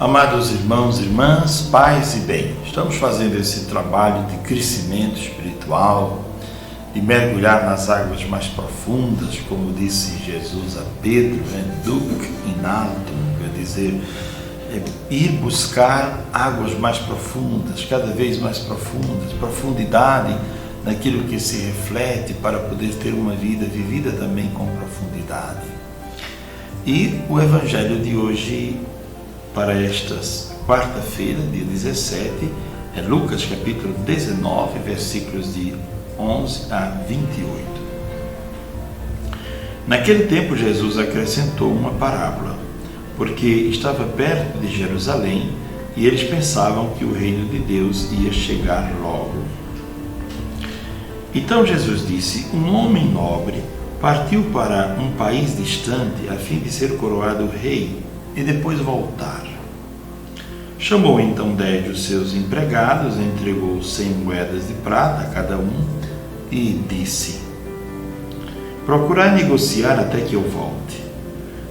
Amados irmãos e irmãs, paz e bem, estamos fazendo esse trabalho de crescimento espiritual, de mergulhar nas águas mais profundas, como disse Jesus a Pedro, duc in altum, quer dizer, ir buscar águas mais profundas, cada vez mais profundas, profundidade naquilo que se reflete para poder ter uma vida vivida também com profundidade. E o Evangelho de hoje, para esta quarta-feira, dia 17, é Lucas capítulo 19, versículos de 11 a 28. Naquele tempo Jesus acrescentou uma parábola, porque estava perto de Jerusalém e eles pensavam que o reino de Deus ia chegar logo. Então Jesus disse: um homem nobre partiu para um país distante a fim de ser coroado rei e depois voltar. Chamou então 10 dos seus empregados, entregou 100 moedas de prata a cada um e disse: procurai negociar até que eu volte.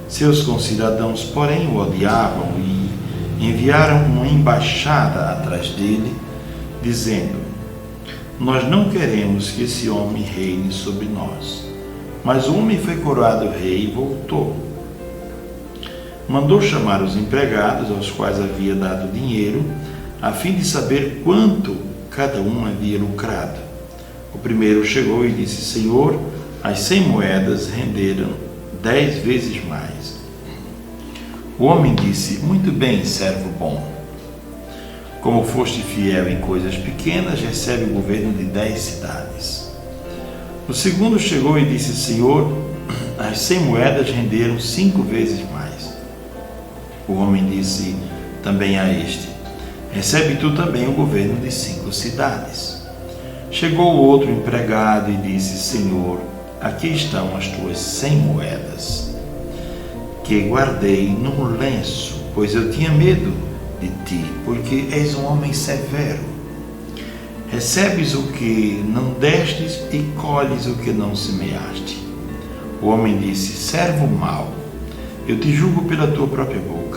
Seus concidadãos, porém, o odiavam e enviaram uma embaixada atrás dele, dizendo: nós não queremos que esse homem reine sobre nós. Mas o homem foi coroado rei e voltou. Mandou chamar os empregados, aos quais havia dado dinheiro, a fim de saber quanto cada um havia lucrado. O primeiro chegou e disse: Senhor, as 100 moedas renderam 10 vezes mais. O homem disse: muito bem, servo bom. Como foste fiel em coisas pequenas, recebe o governo de 10 cidades. O segundo chegou e disse: Senhor, as 100 moedas renderam 5 vezes mais. O homem disse também a este: recebe tu também o governo de 5 cidades. Chegou o outro empregado e disse: Senhor, aqui estão as tuas 100 moedas, que guardei num lenço, pois eu tinha medo de ti, porque és um homem severo. Recebes o que não destes e colhes o que não semeaste. O homem disse: servo mau, eu te julgo pela tua própria boca.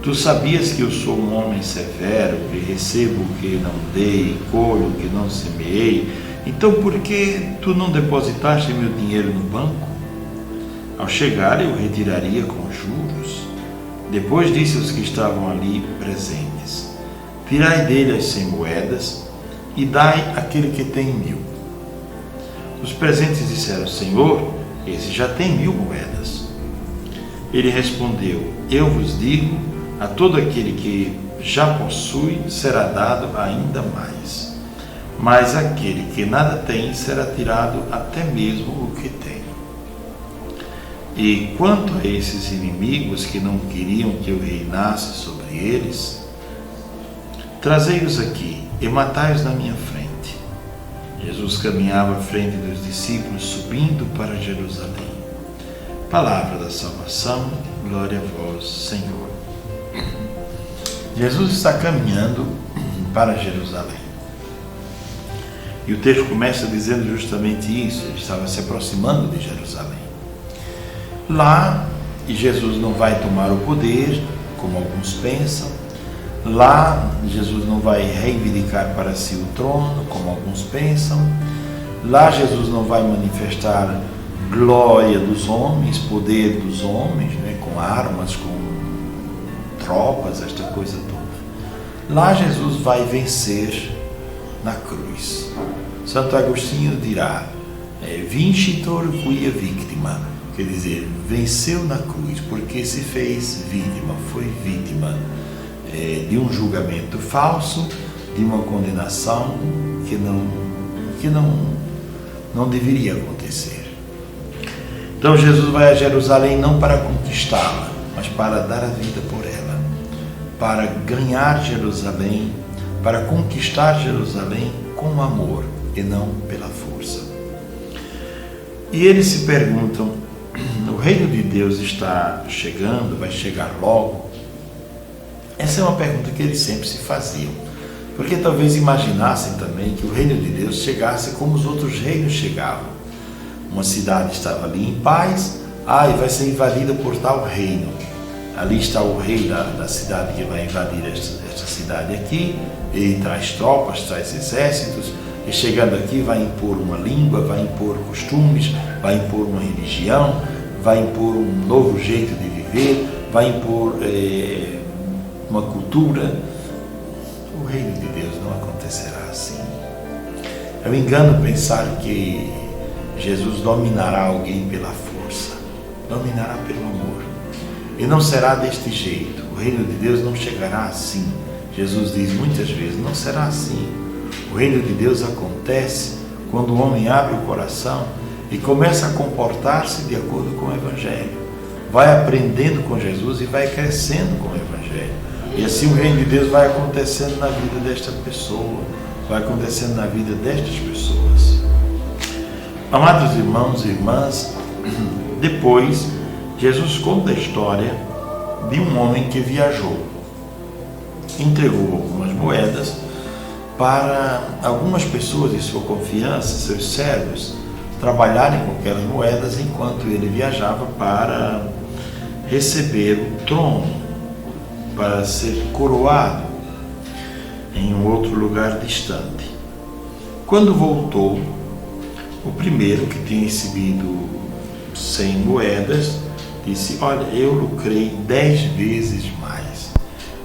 Tu sabias que eu sou um homem severo, que recebo o que não dei, colho o que não semeei. Então por que tu não depositaste meu dinheiro no banco? Ao chegar eu retiraria com juros. Depois disse aos que estavam ali presentes: tirai dele as 100 moedas e dai àquele que tem 1000. Os presentes disseram: Senhor, esse já tem 1000 moedas. Ele respondeu: eu vos digo, a todo aquele que já possui será dado ainda mais, mas aquele que nada tem será tirado até mesmo o que tem. E quanto a esses inimigos que não queriam que eu reinasse sobre eles, trazei-os aqui e matai-os na minha frente. Jesus caminhava à frente dos discípulos, subindo para Jerusalém. Palavra da salvação, glória a vós, Senhor. Jesus está caminhando para Jerusalém. E o texto começa dizendo justamente isso: ele estava se aproximando de Jerusalém. Lá, Jesus não vai tomar o poder, como alguns pensam. Lá, Jesus não vai reivindicar para si o trono, como alguns pensam. Lá, Jesus não vai manifestar glória dos homens, poder dos homens, com armas, com tropas, esta coisa toda. Lá, Jesus vai vencer na cruz. Santo Agostinho dirá: vincitor quia victima. Quer dizer, venceu na cruz, porque se fez vítima, foi vítima de um julgamento falso, de uma condenação que não deveria acontecer. Então Jesus vai a Jerusalém não para conquistá-la, mas para dar a vida por ela, para ganhar Jerusalém, para conquistar Jerusalém com amor e não pela força. E eles se perguntam: o reino de Deus está chegando, vai chegar logo? Essa é uma pergunta que eles sempre se faziam, porque talvez imaginassem também que o reino de Deus chegasse como os outros reinos chegavam. Uma cidade estava ali em paz, e vai ser invadida por tal reino. ali está o rei da cidade que vai invadir esta cidade aqui, ele traz tropas, traz exércitos, e chegando aqui vai impor uma língua, vai impor costumes, vai impor uma religião, vai impor um novo jeito de viver, vai impor uma cultura. O reino de Deus não acontecerá assim. É um engano pensar que Jesus dominará alguém pela força, dominará pelo amor. E não será deste jeito. O reino de Deus não chegará assim. Jesus diz muitas vezes, não será assim. O reino de Deus acontece quando o homem abre o coração e começa a comportar-se de acordo com o Evangelho. Vai aprendendo com Jesus e vai crescendo com o Evangelho. E assim o reino de Deus vai acontecendo na vida desta pessoa, vai acontecendo na vida destas pessoas. Amados irmãos e irmãs, depois Jesus conta a história de um homem que viajou, entregou algumas moedas para algumas pessoas de sua confiança, seus servos, trabalharem com aquelas moedas enquanto ele viajava para receber o trono, para ser coroado em um outro lugar distante. Quando voltou, o primeiro que tinha recebido 100 moedas disse: olha, eu lucrei 10 vezes mais.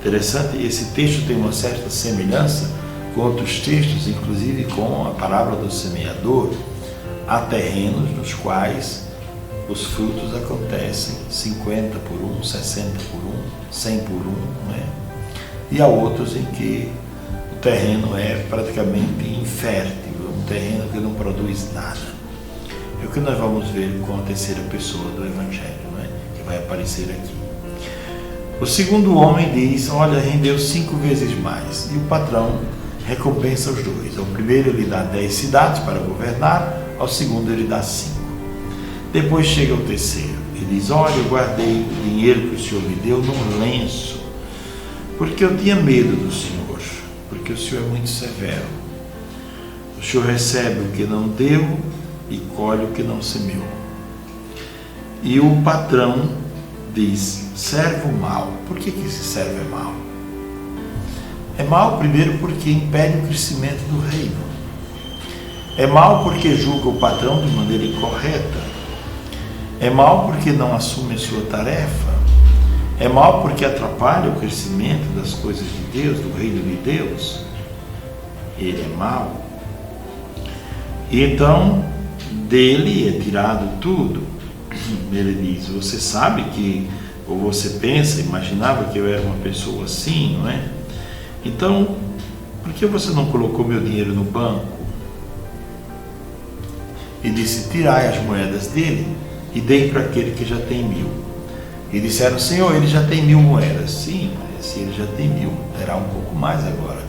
Interessante, esse texto tem uma certa semelhança com outros textos, inclusive com a parábola do semeador. Há terrenos nos quais os frutos acontecem 50 por 1, 60 por 1, 100 por 1, né? E há outros em que o terreno é praticamente infértil, um terreno que não produz nada. É o que nós vamos ver com a terceira pessoa do Evangelho, né? Que vai aparecer aqui. O segundo homem diz: olha, rendeu 5 vezes mais. E o patrão recompensa os dois. Ao primeiro ele dá 10 cidades para governar, ao segundo ele dá 5. Depois chega o terceiro. Ele diz: olha, eu guardei o dinheiro que o Senhor me deu num lenço, porque eu tinha medo do Senhor, porque o Senhor é muito severo. O Senhor recebe o que não deu e colhe o que não semeou. E o patrão diz: servo mau. Por que esse servo é mau? É mau primeiro porque impede o crescimento do reino. É mau porque julga o patrão de maneira incorreta. É mau porque não assume a sua tarefa. É mau porque atrapalha o crescimento das coisas de Deus, do reino de Deus. Ele é mau. E então, dele é tirado tudo. Ele diz: você sabe que, ou você pensa, imaginava que eu era uma pessoa assim, não é? Então, por que você não colocou meu dinheiro no banco? E disse: tirai as moedas dele e dei para aquele que já tem 1000. E disseram: Senhor, ele já tem 1000 moedas. Sim, se ele já tem 1000, terá um pouco mais agora.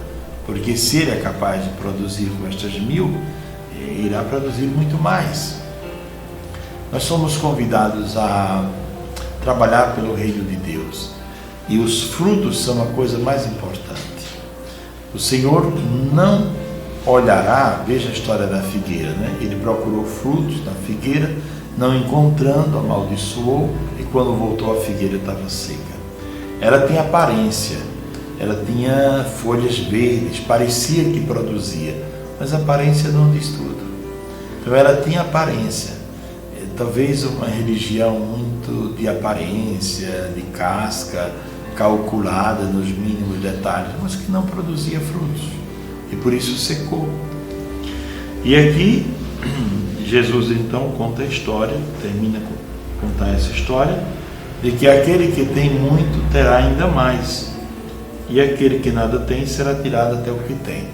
Porque se ele é capaz de produzir com estas 1000, irá produzir muito mais. Nós somos convidados a trabalhar pelo reino de Deus. E os frutos são a coisa mais importante. O Senhor não olhará, veja a história da figueira, né? Ele procurou frutos na figueira, não encontrando, amaldiçoou, e quando voltou a figueira estava seca. Ela tinha aparência, ela tinha folhas verdes, parecia que produzia, mas a aparência não diz tudo. Então ela tinha aparência, talvez uma religião muito de aparência, de casca, calculada nos mínimos detalhes, mas que não produzia frutos, e por isso secou. E aqui Jesus então conta a história, termina com contar essa história, de que aquele que tem muito terá ainda mais, e aquele que nada tem será tirado até o que tem.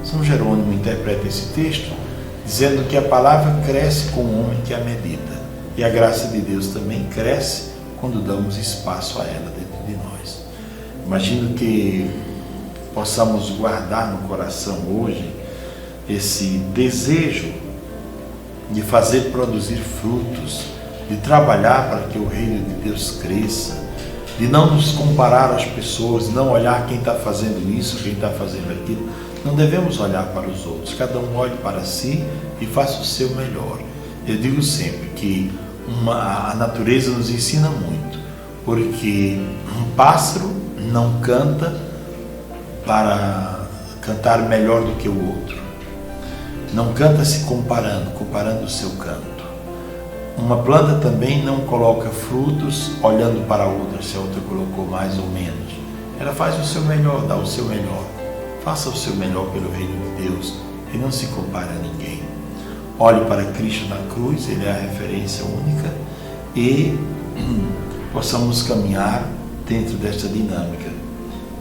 São Jerônimo interpreta esse texto dizendo que a palavra cresce com o homem que a medita, e a graça de Deus também cresce quando damos espaço a ela dentro de nós. Imagino que possamos guardar no coração hoje esse desejo de fazer produzir frutos, de trabalhar para que o reino de Deus cresça, de não nos comparar às pessoas, não olhar quem está fazendo isso, quem está fazendo aquilo. Não devemos olhar para os outros, cada um olhe para si e faça o seu melhor. Eu digo sempre que a natureza nos ensina muito. porque um pássaro não canta para cantar melhor do que o outro. Não canta se comparando o seu canto. Uma planta também não coloca frutos olhando para a outra, se a outra colocou mais ou menos. Ela faz o seu melhor, dá o seu melhor. Faça o seu melhor pelo reino de Deus e não se compare a ninguém. Olhe para Cristo na cruz, Ele é a referência única, e possamos caminhar dentro desta dinâmica,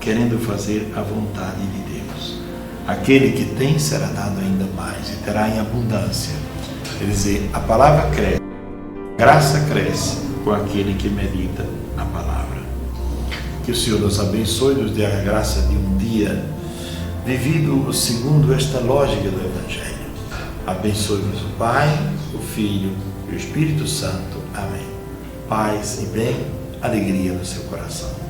querendo fazer a vontade de Deus. Aquele que tem será dado ainda mais e terá em abundância. Quer dizer, a palavra cresce, a graça cresce com aquele que medita a palavra. Que o Senhor nos abençoe, nos dê a graça de um dia vivido segundo esta lógica do Evangelho. Abençoe-nos o Pai, o Filho e o Espírito Santo. Amém. Paz e bem, alegria no seu coração.